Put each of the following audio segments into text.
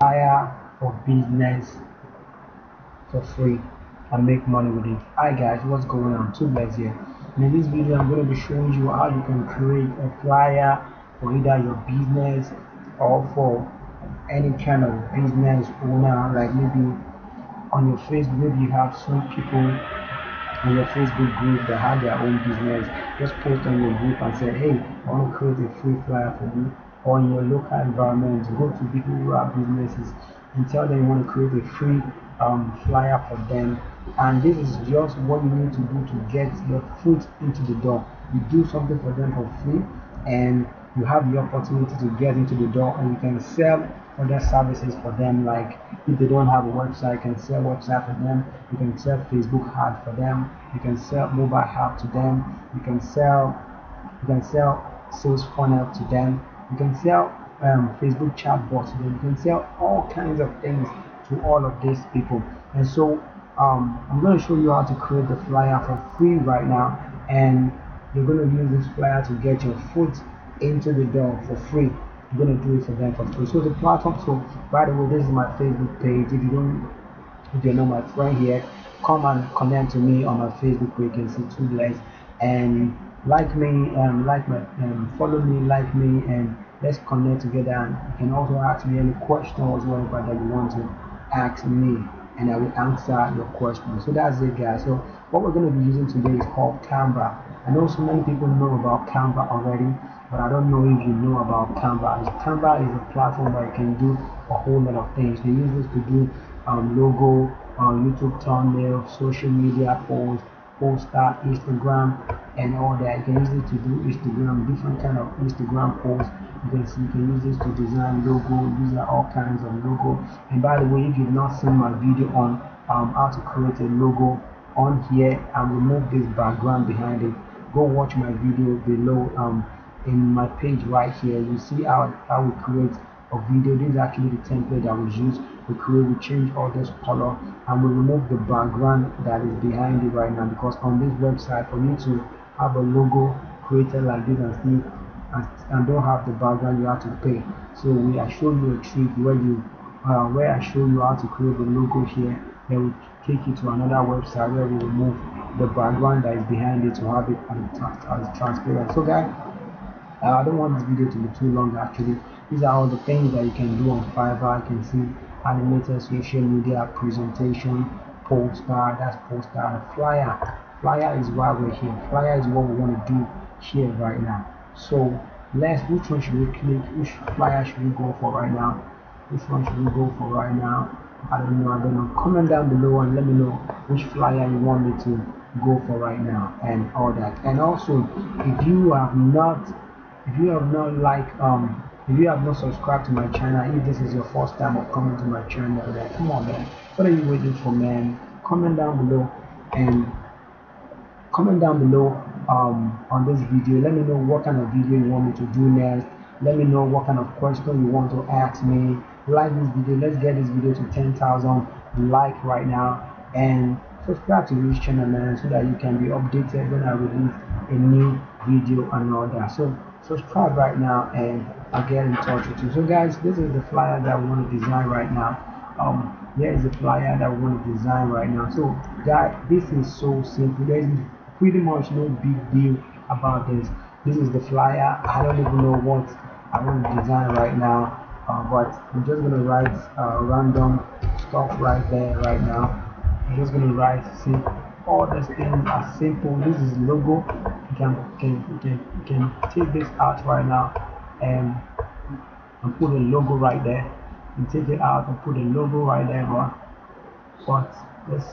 flyer for business for free and make money with it. Hi guys, what's going on? Two guys here. And in this video, I'm going to be showing you how you can create a flyer for either your business or for any kind of business owner, like maybe on your Facebook, maybe you have some people on your Facebook group that have their own business. Just post on your group and say, hey, I want to create a free flyer for you. Or in your local environment, go to people who have businesses and tell them you want to create a free flyer for them. And this is just what you need to do to get your foot into the door. You do something for them for free, and you have the opportunity to get into the door, and you can sell other services for them. Like if they don't have a website, you can sell website for them. You can sell Facebook ad for them. You can sell mobile app to them. You can sell sales funnel to them. You can sell Facebook chatbot to them. You can sell all kinds of things to all of these people. And so I'm going to show you how to create the flyer for free right now, and you're going to use this flyer to get your foot into the door for free. You're going to do it for them for free. So the platform. So by the way, this is my Facebook page. If you're not my friend here, come and connect to me on my Facebook page. You can see two legs and like me, follow me, like me, and let's connect together. And you can also ask me any questions whatever that you want to ask me, and I will answer your questions. So that's it, guys. So what we're going to be using today is called Canva. I know so many people know about Canva already, but I don't know if you know about Canva. Canva is a platform where you can do a whole lot of things. They use this to do logo, YouTube thumbnail, social media posts, poster, Instagram, and all that. You can use it to do Instagram, different kind of Instagram posts. You can use this to design logo. These are all kinds of logo. And by the way, if you've not seen my video on how to create a logo on here and remove this background behind it, go watch my video below in my page right here. You see how we create a video. This is actually the template that was used. We change all this color and we remove the background that is behind it right now, because on this website, for me to have a logo created like this and see and don't have the background, you have to pay. So I show you a trick where I show you how to create the logo here. Then we take you to another website where we remove the background that is behind it to have it as transparent. So guys, I don't want this video to be too long. Actually, these are all the things that you can do on Fiverr. You can see animated social media presentation, poster, that's poster, and flyer. Flyer is why we're here. Flyer is what we want to do here right now. So which one should we click? Which flyer should we go for right now? Which one should we go for right now? I don't know. Comment down below and let me know which flyer you want me to go for right now and all that. And also, if you have not subscribed to my channel, if this is your first time of coming to my channel, then come on, man. What are you waiting for, man? Comment down below and on this video. Let me know what kind of video you want me to do next. Let me know what kind of question you want to ask me. Like this video. Let's get this video to 10,000 like right now, and subscribe to this channel, man, so that you can be updated when I release a new video and all that. So subscribe right now and I'll get in touch with you. So guys, this is the flyer that we want to design right now. Here is the flyer that we want to design right now. So guys, this is so simple. There is pretty much no big deal about this. This is the flyer. I don't even know what I want to design right now, but I'm just gonna write random stuff right there right now. I'm just gonna write, see, all these things are simple. This is logo. You can take this out right now and put a logo right there, and take it out and put a logo right there. But let's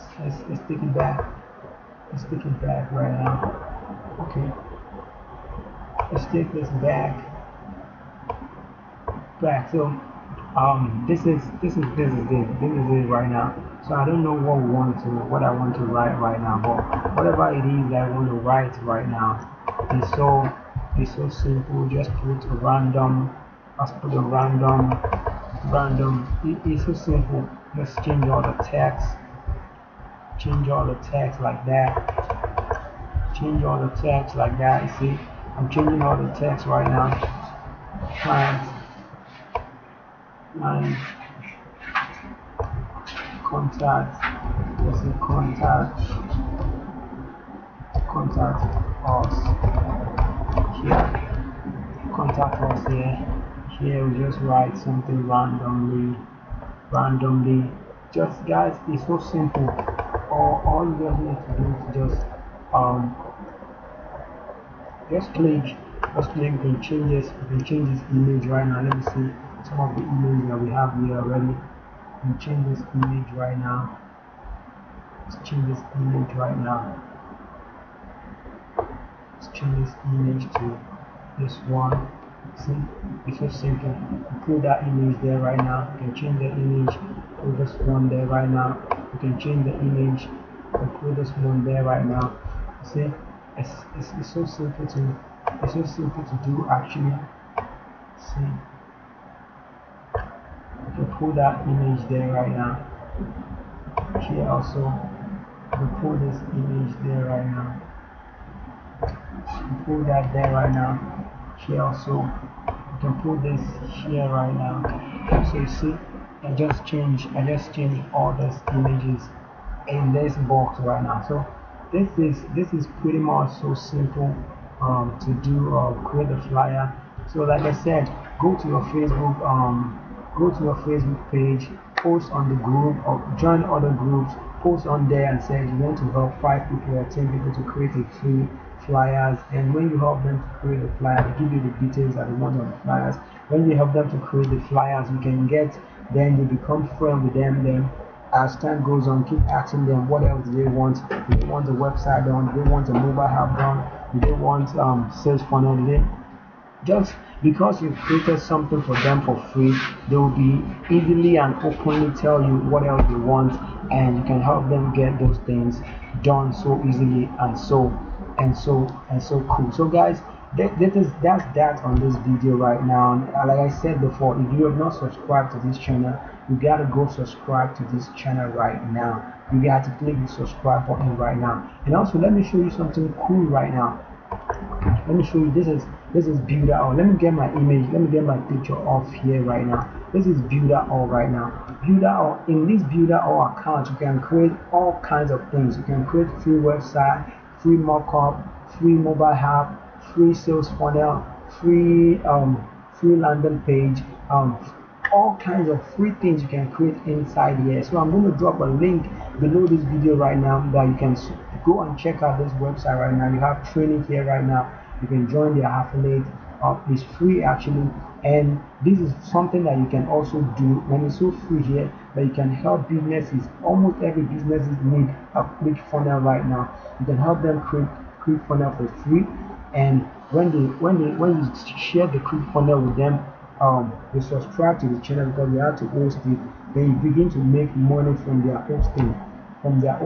take it back. Let's take it back right now. Okay, let's take this back. So this is it right now. So I don't know what I want to write right now, but whatever it is that I want to write right now it's so simple. Just put a random. Let's put a random. It's so simple. Let's change all the text. Change all the text like that. Change all the text like that. You see, I'm changing all the text right now. Client contact, let's say contact us here, contact us here we just write something randomly. Just guys, it's so simple. All you just need to do is just click, you can change this image right now. Let me see some of the images that we have here already. You can change this image right now. Let's change this image right now. Let's change this image to this one. See, it's so simple. You put that image there right now. You can change the image, put this one there right now. You can change the image and put this one there right now. See, it's so simple to do actually. See, you can put that image there right now. Here also, you can put this image there right now. You put that there right now. Here also, you can put this here right now. So you see, I just changed all those images in this box right now. So this is pretty much so simple to do create a flyer. So like I said, go to your Facebook page, post on the group or join other groups, post on there and say you want to help 5 people or 10 people to create a free flyers. And when you help them to create a flyer, they give you the details that they want on the flyers. When you help them to create the flyers, you can get, then you become friends with them. Then as time goes on, keep asking them what else do they want. Do they want a website done? Do they want a mobile app done? Do they want sales funnel? Do they just because you created something for them for free, they will be easily and openly tell you what else they want, and you can help them get those things done so easily and so cool. So guys, that's that on this video right now. And like I said before, if you have not subscribed to this channel, you gotta go subscribe to this channel right now. You got to click the subscribe button right now. And also, let me show you something cool right now. Let me show you, this is builder all. Let me get my image, let me get my picture off here right now. This is builder all right now. Builder all, in this builder all account, you can create all kinds of things. You can create free website, free mockup, free mobile app, free sales funnel, free landing page, all kinds of free things you can create inside here. So I'm going to drop a link below this video right now that you can go and check out this website right now. You have training here right now. You can join the affiliate. It's free actually, and this is something that you can also do when it's so free here, that you can help businesses. Almost every business need a quick funnel right now. You can help them create quick funnel for free, and when you share the quick funnel with them, they subscribe to the channel because they have to host it. Then you begin to make money from their hosting. From their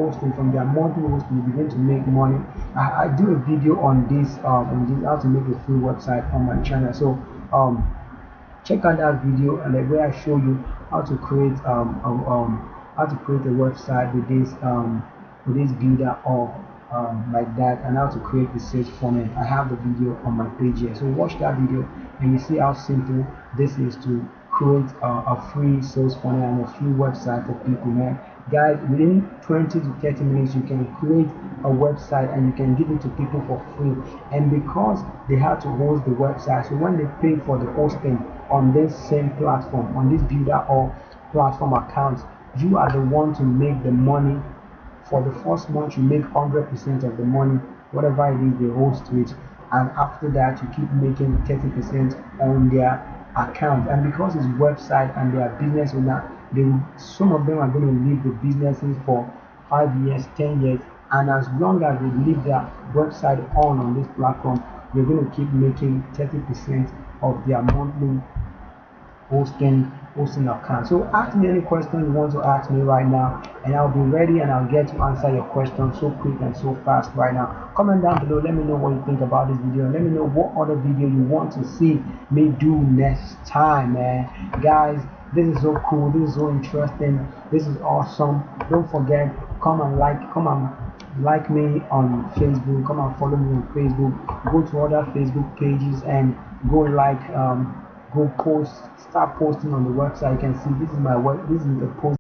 monthly hosting, you begin to make money. I do a video on this how to make a free website on my channel. So check out that video, and where I show you how to create a website with this builder or like that, and how to create the sales funnel. I have the video on my page here, so watch that video and you see how simple this is to create a free sales funnel and a free website for people, man. Guys, within 20 to 30 minutes you can create a website and you can give it to people for free. And because they had to host the website, so when they pay for the hosting on this same platform, on this builder or platform account, you are the one to make the money. For the first month you make 100% of the money, whatever it is they host to it, and after that you keep making 30% on their account. And because it's website and they are business owner, some of them are going to leave the businesses for 5 years, 10 years, and as long as they leave their website on this platform, they're going to keep making 30% of their monthly hosting account. So ask me any question you want to ask me right now, and I'll be ready and I'll get to answer your question so quick and so fast right now. Comment down below, let me know what you think about this video, and let me know what other video you want to see me do next time, man. Guys, this is so cool, this is so interesting, this is awesome. Don't forget, come and like me on Facebook, come and follow me on Facebook, go to other Facebook pages and go start posting on the website. You can see this is my this is the post